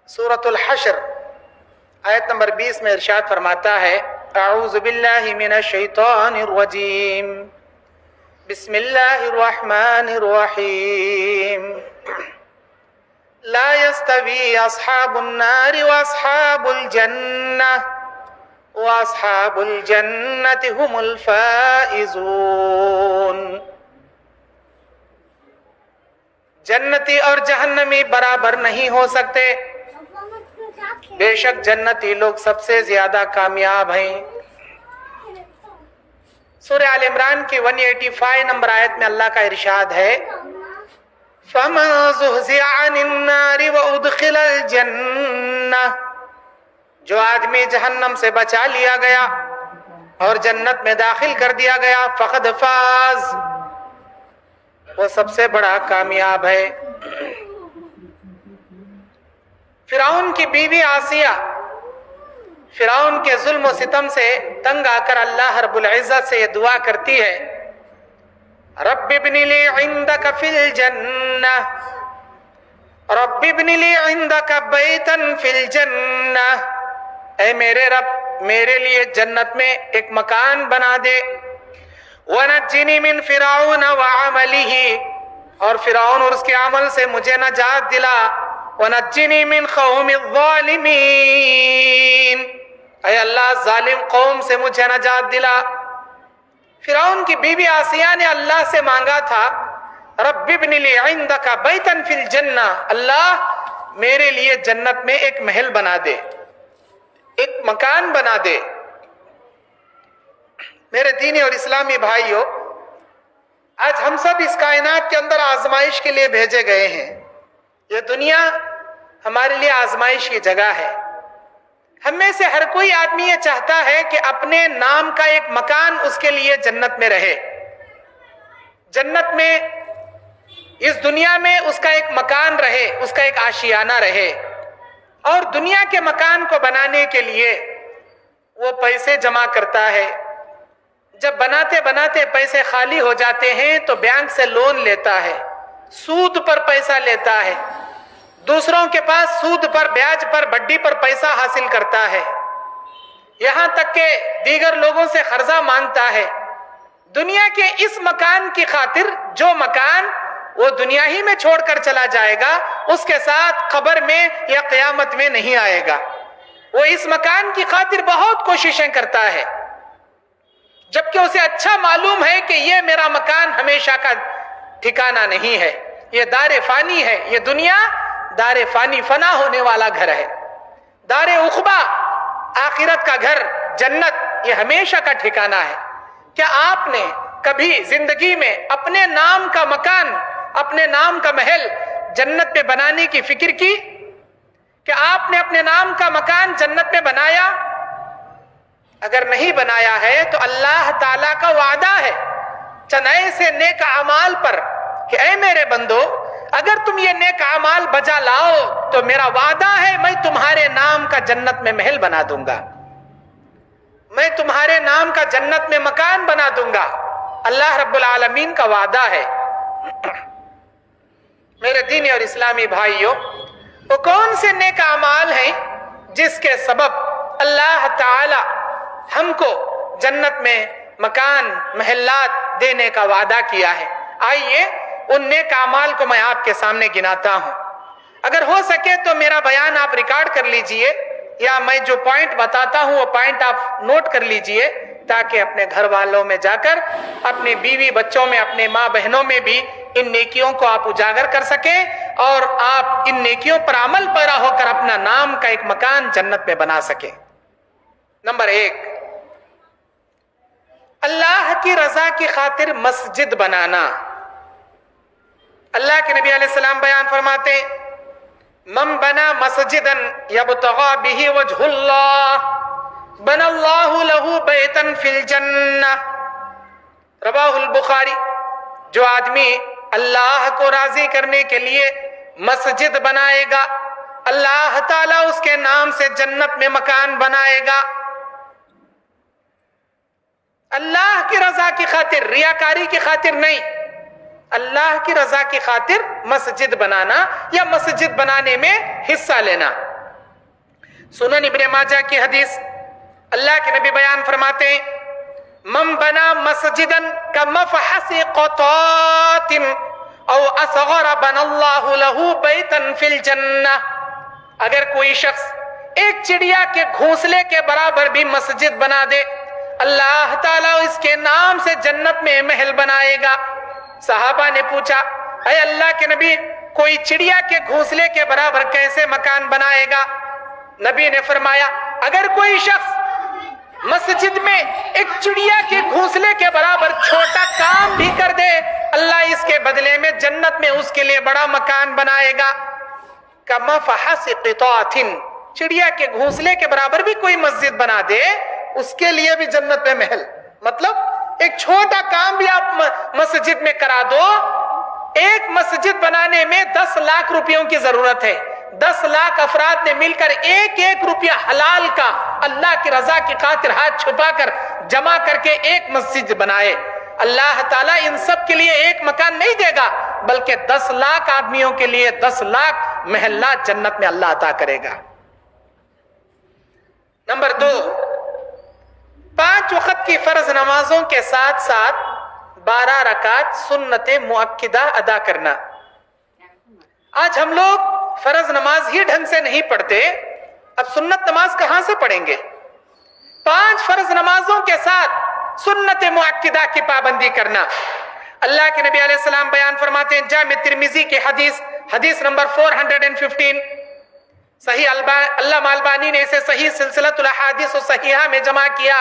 سورۃ الحشر آیت نمبر 20 میں ارشاد فرماتا ہے اعوذ باللہ من الشیطان الرجیم بسم اللہ الرحمن الرحیم لا يستوی اصحاب النار واصحاب الجنہ واصحاب الجنۃ هم الفائزون۔ جنتی اور جہنمی برابر نہیں ہو سکتے، بے شک جنتی لوگ سب سے زیادہ کامیاب ہیں۔ سورہ آل عمران کی 185 نمبر آیت میں اللہ کا ارشاد ہے فَمَن زُحْزِحَ عَنِ النَّارِ وَأُدْخِلَ الْجَنَّةَ، جو آدمی جہنم سے بچا لیا گیا اور جنت میں داخل کر دیا گیا فقد فاز، وہ سب سے بڑا کامیاب ہے۔ فرعون کی بیوی آسیہ فرعون کے ظلم و ستم سے تنگ آ کر اللہ رب العزت سے یہ دعا کرتی ہے رب ابن لی عندک فی الجنہ، رب ابن لی عندک بیتا فی الجنہ، اے میرے رب میرے لیے جنت میں ایک مکان بنا دے، وَنَجِّنِي مِن فِرْعَوْنَ وَعَمَلِهِ، اور فرعون اور اس کے عمل سے مجھے نجات دلا، وَنَجِّنِي مِن قَوْمِ الظَّالِمِينَ، اے اللہ ظالم قوم سے مجھے نجات دلا۔ فرعون کی بیوی آسیہ نے اللہ سے مانگا تھا رب ابن لی عندک بیتا فی الجنہ، اللہ میرے لیے جنت میں ایک محل بنا دے، ایک مکان بنا دے۔ میرے دینی اور اسلامی بھائیوں، آج ہم سب اس کائنات کے اندر آزمائش کے لیے بھیجے گئے ہیں۔ یہ دنیا ہمارے لیے آزمائش کی جگہ ہے۔ ہم میں سے ہر کوئی آدمی یہ چاہتا ہے کہ اپنے نام کا ایک مکان اس کے لیے جنت میں رہے، جنت میں اس دنیا میں اس کا ایک مکان رہے، اس کا ایک آشیانہ رہے۔ اور دنیا کے مکان کو بنانے کے لیے وہ پیسے جمع کرتا ہے، جب بناتے بناتے پیسے خالی ہو جاتے ہیں تو بینک سے لون لیتا ہے، سود پر پیسہ لیتا ہے، دوسروں کے پاس سود پر بیاج پر بڈی پر پیسہ حاصل کرتا ہے، یہاں تک کہ دیگر لوگوں سے قرضہ مانگتا ہے، دنیا کے اس مکان کی خاطر جو مکان وہ دنیا ہی میں چھوڑ کر چلا جائے گا، اس کے ساتھ قبر میں یا قیامت میں نہیں آئے گا۔ وہ اس مکان کی خاطر بہت کوششیں کرتا ہے، جبکہ اسے اچھا معلوم ہے کہ یہ میرا مکان ہمیشہ کا ٹھکانہ نہیں ہے، یہ دار فانی ہے، یہ دنیا دار فانی فنا ہونے والا گھر ہے۔ دار عقبہ آخرت کا گھر جنت یہ ہمیشہ کا ٹھکانہ ہے۔ کیا آپ نے کبھی زندگی میں اپنے نام کا مکان، اپنے نام کا محل جنت میں بنانے کی فکر کی؟ کہ آپ نے اپنے نام کا مکان جنت میں بنایا؟ اگر نہیں بنایا ہے تو اللہ تعالیٰ کا وعدہ ہے چند ایسے نیک اعمال پر کہ اے میرے بندو اگر تم یہ نیک اعمال بجا لاؤ تو میرا وعدہ ہے میں تمہارے نام کا جنت میں محل بنا دوں گا، میں تمہارے نام کا جنت میں مکان بنا دوں گا۔ اللہ رب العالمین کا وعدہ ہے۔ میرے دینی اور اسلامی بھائیوں، وہ کون سے نیک اعمال ہیں جس کے سبب اللہ تعالی ہم کو جنت میں مکان محلات دینے کا وعدہ کیا ہے؟ آئیے ان نیک اعمال کو میں آپ کے سامنے گناتا ہوں۔ اگر ہو سکے تو میرا بیان آپ ریکارڈ کر لیجئے، یا میں جو پوائنٹ بتاتا ہوں وہ پوائنٹ آپ نوٹ کر لیجئے، تاکہ اپنے گھر والوں میں جا کر، اپنے بیوی بچوں میں، اپنے ماں بہنوں میں بھی ان نیکیوں کو آپ اجاگر کر سکیں اور آپ ان نیکیوں پر عمل پیرا ہو کر اپنا نام کا ایک مکان جنت میں بنا سکیں۔ نمبر 1، اللہ کی رضا کی خاطر مسجد بنانا۔ اللہ کے نبی علیہ السلام بیان فرماتے من بنا مسجدا یبتغی بہ وجہ اللہ بنى اللہ لہ بیتا فی الجنہ، رواہ البخاری۔ جو آدمی اللہ کو راضی کرنے کے لیے مسجد بنائے گا اللہ تعالیٰ اس کے نام سے جنت میں مکان بنائے گا۔ اللہ کی رضا کی خاطر، ریاکاری کی خاطر نہیں، اللہ کی رضا کی خاطر مسجد بنانا یا مسجد بنانے میں حصہ لینا۔ सुनन इब्ने माजा की हदीस, अल्लाह के नबी बयान फरमाते हैं, मन बना मस्जिदन का मफहसी क़तातिन औ असग़र बनल्लाहु लहू बैतन फिल जन्नह। अगर कोई शख्स एक चिड़िया के घोंसले के बराबर भी मस्जिद बना दे, अल्लाह ताला इसके नाम से जन्नत में महल बनाएगा। सहाबा ने पूछा, अरे अल्लाह के नबी, कोई चिड़िया के घोंसले के बराबर कैसे मकान बनाएगा? नबी ने फरमाया, अगर कोई शख्स मस्जिद में एक चिड़िया के घोंसले के बराबर छोटा काम भी कर दे, अल्लाह इसके बदले में जन्नत में उसके लिए बड़ा मकान बनाएगा। कमा फहसी क़ितातिन, चिड़िया के घोंसले के बराबर भी कोई मस्जिद बना दे, उसके लिए भी जन्नत में महल। मतलब एक छोटा काम भी आप मस्जिद में करा दो। एक मस्जिद बनाने में 10 लाख रुपयों की जरूरत है। 10 लाख अफराद ने मिलकर एक एक रुपया हलाल का अल्लाह की रजा की खातिर हाथ छुपाकर जमा करके एक मस्जिद बनाए, अल्लाह ताला इन सब के लिए एक मकान नहीं देगा, बल्कि 10 लाख आदमियों के लिए 10 लाख महल्ला जन्नत में अल्लाह अता करेगा। नंबर 2, 5 वक्त की फर्ज नमाजों के साथ साथ 12 रकात सुन्नत मुअक्किदा अदा करना। आज हम लोग फर्ज नमाज ही ढंग से नहीं पढ़ते, अब सुन्नत नमाज कहां से पढ़ेंगे? 5 फर्ज नमाजों के साथ सुन्नत मुअक्किदा की पाबंदी करना। अल्लाह के नबी अलैहि सलाम बयान फरमाते हैं, जामे तिर्मिजी के हदीस नंबर 415, सही अल्लामा अलबानी ने इसे सही सिलसिलतुल अहादीस व सहीहा में जमा किया।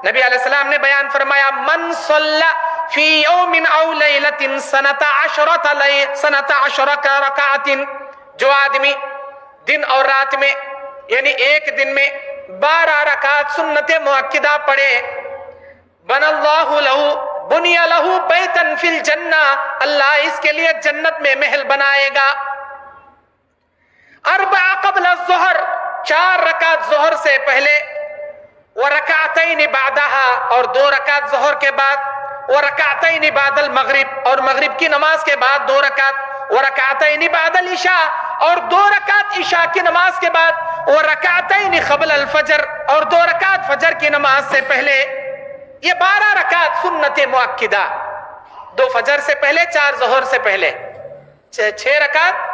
नबी अलैहि सलाम ने बयान फरमाया, मन सल्ला फी यौमिन औ लैलतिन सनता अशरा रकातिन, जो आदमी दिन और रात में यानी एक दिन में 12 रकात सुन्नत मुअक्किदा पढ़े, बनल्लाहु लहू बुनिया लहू बैतन फिल जन्ना, अल्लाह इसके लिए जन्नत में महल बनाएगा। अरबा क़ब्ल ज़ुहर, 4 रकात ज़ुहर से पहले, व रकातैन बादहा, और 2 रकात ज़ुहर के बाद, व रकातैन बादल मगरिब, और मगरिब की नमाज के बाद 2 रकात, व रकातैन बादल इशा, और 2 रकात इशा की नमाज के बाद, व रकातैन क़ब्ल अल फजर, और 2 रकात फजर की नमाज से पहले। ये 12 रकात सुन्नत मुअक्किदा, 2 फजर से पहले, 4 ज़ुहर से पहले, 6 रकात,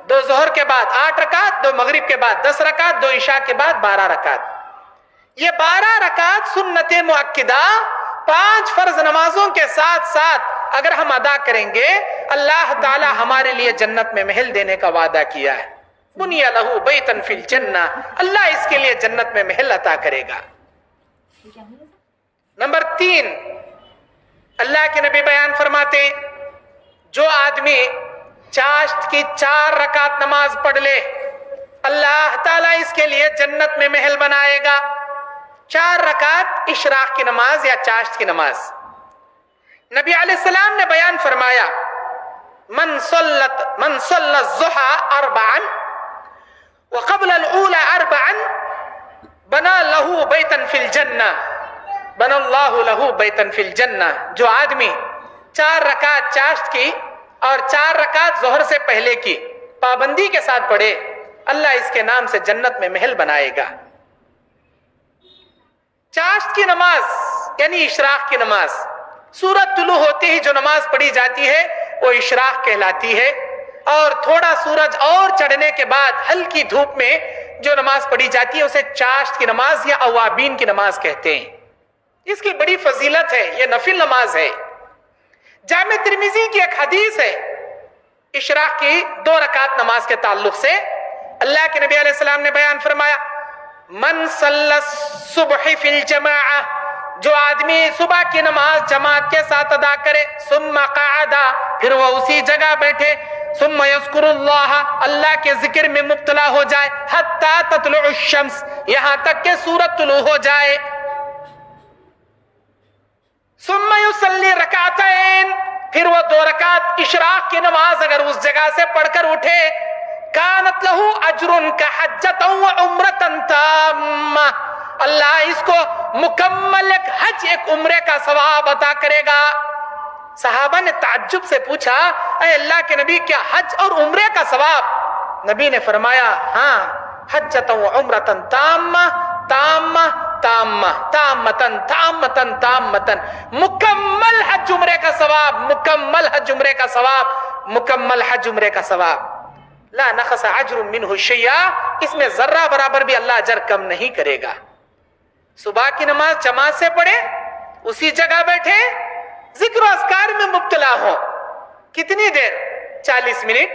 2 ज़ुहर के बाद 8 रकात, 2 मगरिब के बाद 10 रकात, 2 इशा के बाद 12 रकात। ये 12 रकात सुन्नत मुअक्किदा 5 फर्ज नमाजों के साथ साथ अगर हम अदा करेंगे, अल्लाह ताला हमारे लिए जन्नत में महल देने का वादा किया है। बुनिया लहू बैतन फिल जन्ना, अल्लाह इसके लिए जन्नत में महल अता करेगा। नंबर 3, अल्लाह के नबी बयान फरमाते, जो आदमी चाश्त की 4 रकात नमाज पढ़ ले, अल्लाह ताला इसके लिए जन्नत में महल बनाएगा। 4 रकात इशराक की नमाज या चाश्त की नमाज। नबी अलैहिस्सलाम ने बयान फरमाया, मन सल्ला ज़ुहा अरबअन व क़ब्ल अल-ऊला अरबअन बना लहू बैतन फिल जन्ना, बनल्लाहु लहू बैतन फिल जन्ना। जो आदमी 4 रकात चाश्त की और 4 रकात ज़ोहर से पहले की पाबंदी के साथ पढ़े, अल्लाह इसके नाम से जन्नत में महल बनाएगा। चाश्त की नमाज यानी इशराक की नमाज, सूरज तुलू होते ही जो नमाज पढ़ी जाती है वो इशराक कहलाती है, और थोड़ा सूरज और चढ़ने के बाद हल्की धूप में जो नमाज पढ़ी जाती है उसे चाश्त की नमाज या अवाबीन की नमाज कहते हैं। इसकी बड़ी फजीलत है, ये नफिल नमाज है। जामे तिर्मिजी की एक हदीस है इशराक की 2 रकात नमाज के ताल्लुक से। अल्लाह के नबी अलैहि सलाम ने बयान फरमाया, मन सल्ला सुबह फिल जमाआ, जो आदमी सुबह की नमाज जमात के साथ अदा करे, सुम्मा क़अदा, फिर वो उसी जगह बैठे, सुम्मा यज़्कुरुल्लाह, अल्लाह के जिक्र में मुब्तला हो जाए, हत्ता तत्लुअ शम्स, यहां तक के सूरज तुलू हो जाए, सुम्मा युसल्ली रकातैन, फिर वो 2 रकात इशराक की नमाज अगर उस जगह से पढ़कर उठे, कानत लहू अजरुन का हज्जतन व उम्रतन ताम्मा, अल्लाह इसको मुकम्मल एक हज एक उम्रे का सवाब अता करेगा। सहाबा ने ताज्जुब से पूछा, अल्लाह के नबी क्या हज और उम्रे का सवाब? नबी ने फरमाया, हाँ, हज्जतन व उम्रतन ताम्मा ताम्मा ताम्मा ताम्मतन ताम्मतन ताम्मतन, मुकम्मल हज उम्रे का सवाब, मुकम्मल हज उम्रे का सवाब, मुकम्मल हज उम्रे का सवाब। ला नखस अजरुम मिन्हु शैया, इसमें जर्रा बराबर भी अल्लाह अजर कम नहीं करेगा। सुबह की नमाज जमात से पढ़े, उसी जगह बैठे, जिक्र अस्कार में मुब्तला हो, कितनी देर, 40 मिनट,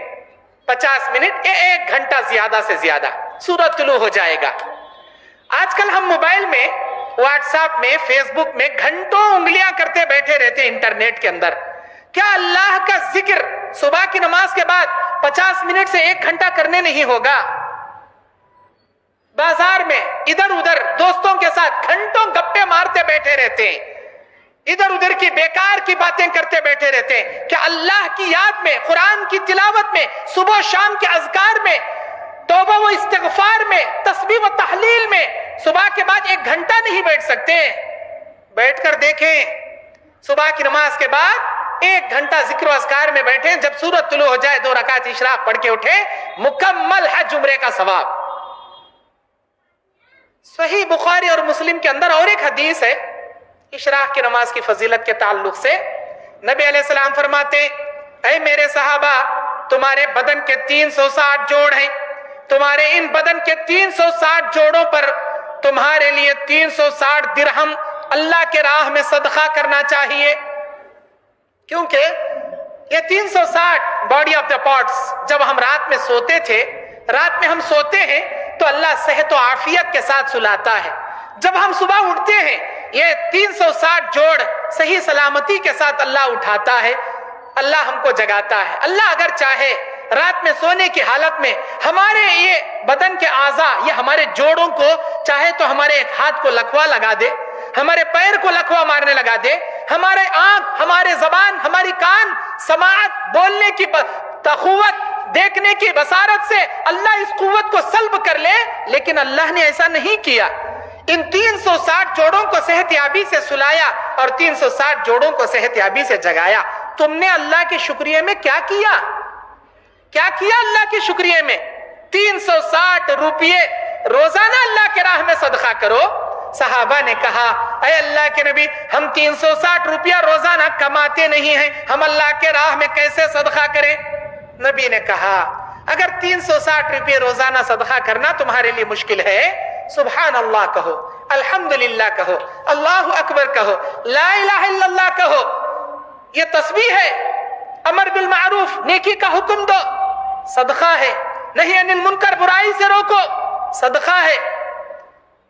50 मिनट, 1 घंटा ज्यादा से ज्यादा, सूरज तुलू हो जाएगा। आजकल हम मोबाइल में, व्हाट्सएप में, फेसबुक में घंटों उंगलियां करते बैठे रहते हैं इंटरनेट के अंदर। क्या अल्लाह का जिक्र सुबह की नमाज के बाद 50 मिनट से 1 घंटा करने नहीं होगा? बाजार में इधर उधर दोस्तों के साथ घंटों गप्पे मारते बैठे रहते हैं, इधर उधर की बेकार की बातें करते बैठे रहते हैं। क्या अल्लाह की याद में, कुरान की तिलावत में, सुबह शाम के अज़कार में, तौबा व इस्तिग़फ़ार में, तस्बीह व तहलील में सुबह के बाद 1 घंटा नहीं बैठ सकते? बैठकर देखें, सुबह की नमाज के बाद 1 घंटा जिक्र अज़कार में बैठे, जब सूरज तुलू हो जाए 2 रकात इशराक पढ़ के उठे, मुकम्मल हज उम्रे का सवाब। सही बुखारी और मुस्लिम के अंदर और एक हदीस है इशराक की नमाज की फजीलत के ताल्लुक से। नबी अलैहिस्सलाम फरमाते, ऐ मेरे सहाबा, तुम्हारे बदन के 360 जोड़ हैं, तुम्हारे इन बदन के 360 जोड़ों पर तुम्हारे लिए 360 दिरहम अल्लाह के राह में सदका करना चाहिए। क्योंकि ये 360 बॉडी ऑफ द पार्ट्स, जब हम रात में सोते थे, रात में हम सोते हैं तो अल्लाह सेहत और आफियत के साथ सुलाता है। जब हम सुबह उठते हैं, ये 360 जोड़ सही सलामती के साथ अल्लाह उठाता है, अल्लाह हमको जगाता है। अल्लाह अगर चाहे रात में सोने की हालत में हमारे ये बदन के आज़ा, ये हमारे जोड़ों को चाहे तो हमारे एक हाथ को लकवा लगा दे, हमारे पैर को लकवा मारने लगा दे, हमारे आंख, हमारे जबान, हमारी कान, समाअत, बोलने की तक़ुव्वत, देखने की बसारत से अल्लाह इस कुव्वत को सल्ब कर ले, लेकिन अल्लाह ने ऐसा नहीं किया। इन 360 जोड़ों को सेहतयाबी से सुलाया और 360 जोड़ों को सेहतयाबी से जगाया। तुमने अल्लाह के शुक्रिया में क्या किया? क्या किया अल्लाह के शुक्रिया में? 360 रुपये रोजाना अल्लाह के राह में सदका करो। सहाबा ने कहा, ऐ अल्लाह के नबी, हम 360 रुपया रोजाना कमाते नहीं हैं, हम अल्लाह के राह में कैसे सदका करें? नबी ने कहा, अगर 360 रुपये रोजाना सदका करना तुम्हारे लिए मुश्किल है, सुभान अल्लाह कहो, अल्हम्दुलिल्लाह कहो, अल्लाहु अकबर कहो, ला इलाहा इल्लल्लाह कहो। ये तस्बीह है, अमर बिल मारूफ, नेकी का हुक्म दो, सदका है। नहीं अनिल मुनकर, बुराई से रोको, सदका है।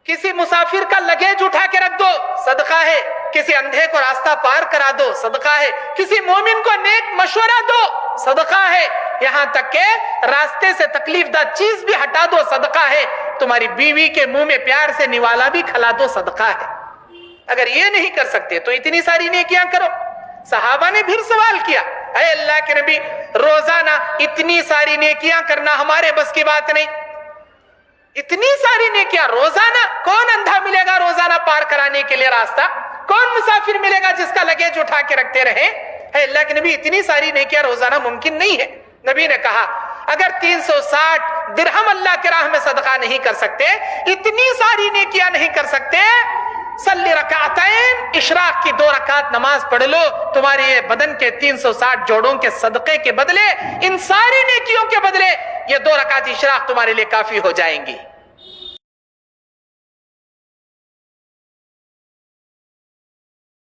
किसी मुसाफिर का लगेज उठा के रख दो, सदका है। किसी अंधे को रास्ता पार करा दो, सदका है। किसी मोमिन को नेक मशवरा दो, सदका है। यहाँ तक के रास्ते से तकलीफदा चीज भी हटा दो, सदका है। तुम्हारी बीवी के मुंह में प्यार से निवाला भी खिला दो, सदका है। अगर ये नहीं कर सकते तो इतनी सारी नेकियां करो। सहाबा ने फिर सवाल किया, ऐ अल्लाह के नबी, रोजाना इतनी सारी नेकियां करना हमारे बस की बात नहीं। इतनी सारी नेकियां रोजाना, कौन अंधा मिलेगा रोजाना पार कराने के लिए रास्ता? कौन मुसाफिर मिलेगा जिसका लगेज उठा के रखते रहे? अल्लाह के नबी, इतनी सारी नेकियां रोजाना मुमकिन नहीं है। नबी ने कहा, अगर 360 दिरहम अल्लाह के राह में सदका नहीं कर सकते, इतनी सारी नेकियां नहीं कर सकते, सल्ली रकातैन, इशराक की 2 रकात नमाज पढ़ लो। तुम्हारे ये बदन के 360 जोड़ों के सदके के बदले, इन सारी नेकियों के बदले ये 2 रकात इशराक तुम्हारे लिए काफी हो जाएंगी।